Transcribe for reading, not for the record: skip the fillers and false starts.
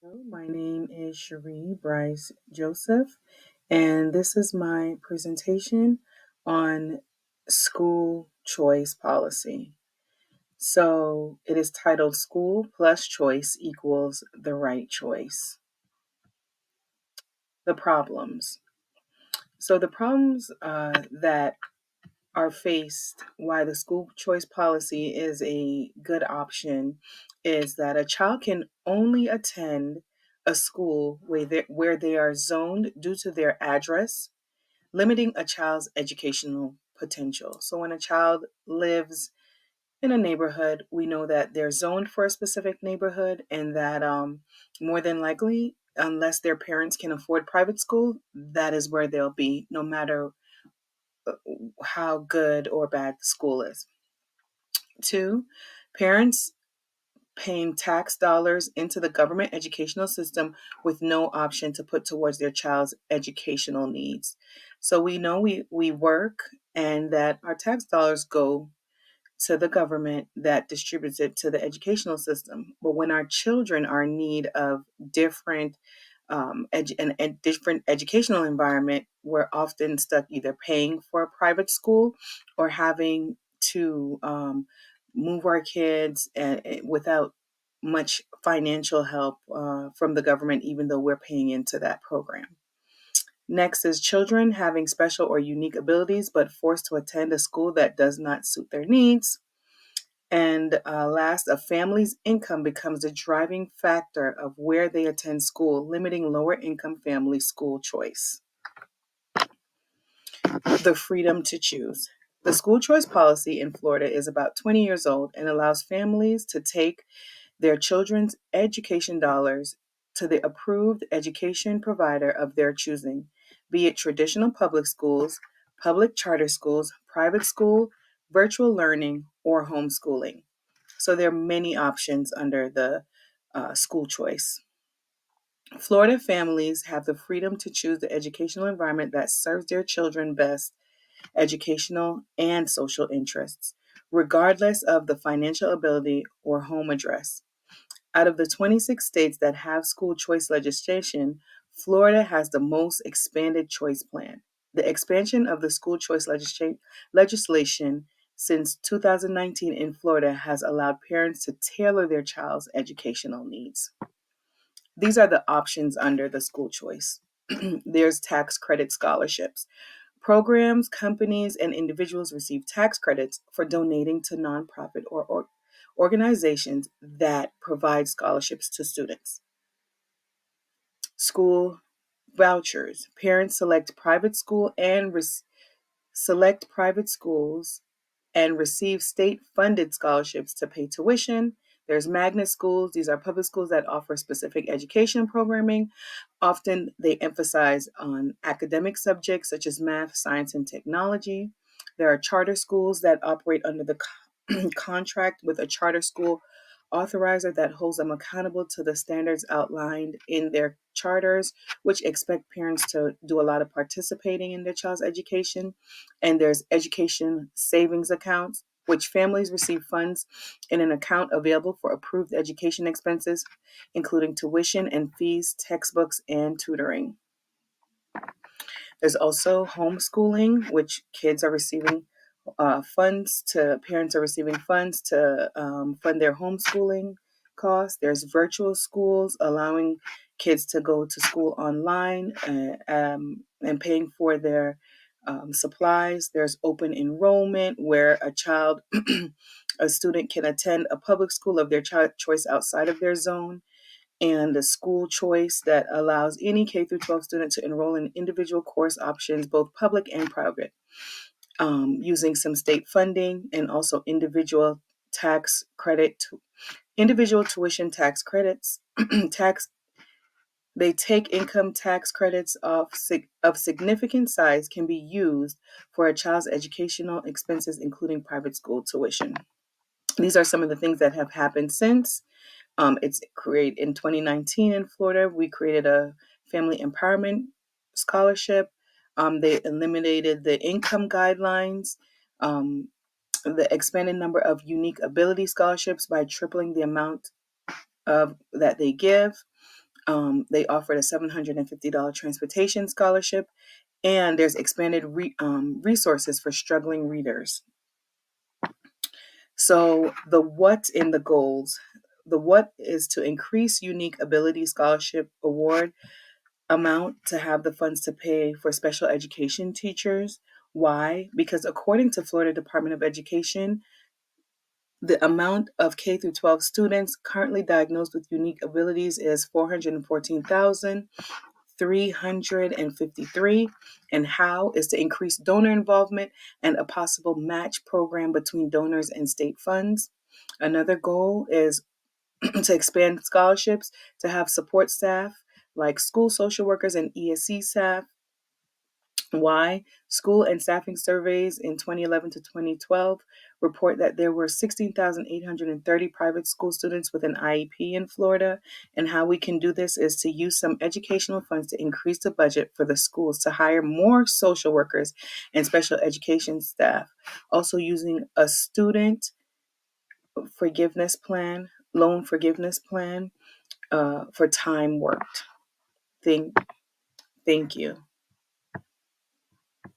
Hello, my name is Cherie Bryce Joseph, and this is my presentation on school choice policy. So it is titled School plus Choice equals the right choice. The problems. So the problems that are faced why the school choice policy is a good option is that a child can only attend a school where they are zoned due to their address, limiting a child's educational potential. So when a child lives in a neighborhood, we know that they're zoned for a specific neighborhood and that more than likely, unless their parents can afford private school, that is where they'll be, no matter how good or bad the school is. Two, parents paying tax dollars into the government educational system with no option to put towards their child's educational needs. So we know we work and that our tax dollars go to the government that distributes it to the educational system. But when our children are in need of different and different educational environment, we're often stuck either paying for a private school or having to move our kids without much financial help from the government, even though we're paying into that program. Next is children having special or unique abilities but forced to attend a school that does not suit their needs. And last, a family's income becomes the driving factor of where they attend school, limiting lower income family school choice. The freedom to choose. The school choice policy in Florida is about 20 years old and allows families to take their children's education dollars to the approved education provider of their choosing, be it traditional public schools, public charter schools, private school, virtual learning, or homeschooling. So there are many options under the school choice. Florida families have the freedom to choose the educational environment that serves their children best, educational and social interests, regardless of the financial ability or home address. Out of the 26 states that have school choice legislation, Florida has the most expanded choice plan. The expansion of the school choice legislation since 2019 in Florida has allowed parents to tailor their child's educational needs. These are the options under the school choice. There's tax credit scholarships. Programs, companies, and individuals receive tax credits for donating to nonprofit or organizations that provide scholarships to students. School vouchers. Parents select private schools and receive state-funded scholarships to pay tuition. There's magnet schools. These are public schools that offer specific education programming. Often they emphasize on academic subjects such as math, science, and technology. There are charter schools that operate under the contract with a charter school authorizer that holds them accountable to the standards outlined in their charters, which expect parents to do a lot of participating in their child's education. And there's education savings accounts, which families receive funds in an account available for approved education expenses, including tuition and fees, textbooks, and tutoring. There's also homeschooling, which parents are receiving funds to fund their homeschooling costs. There's virtual schools allowing kids to go to school online and paying for their supplies. There's open enrollment where a student can attend a public school of their child choice outside of their zone, and the school choice that allows any K through 12 student to enroll in individual course options, both public and private, using some state funding and also individual tuition tax credits. tax They take income tax credits of significant size can be used for a child's educational expenses, including private school tuition. These are some of the things that have happened since. It's created in 2019 in Florida. We created a family empowerment scholarship. They eliminated the income guidelines, the expanded number of unique ability scholarships by tripling the amount of that they give. They offered a $750 transportation scholarship, and there's expanded resources for struggling readers. So the what in the goals, the what is to increase unique ability scholarship award amount to have the funds to pay for special education teachers. Why? Because according to Florida Department of Education, the amount of K through 12 students currently diagnosed with unique abilities is 414,353, and how is to increase donor involvement and a possible match program between donors and state funds. Another goal is to expand scholarships, to have support staff like school social workers and ESC staff. Why? School and staffing surveys in 2011 to 2012 report that there were 16,830 private school students with an IEP in Florida. And how we can do this is to use some educational funds to increase the budget for the schools to hire more social workers and special education staff. Also, using a student forgiveness plan, loan forgiveness plan for time worked. Thank you.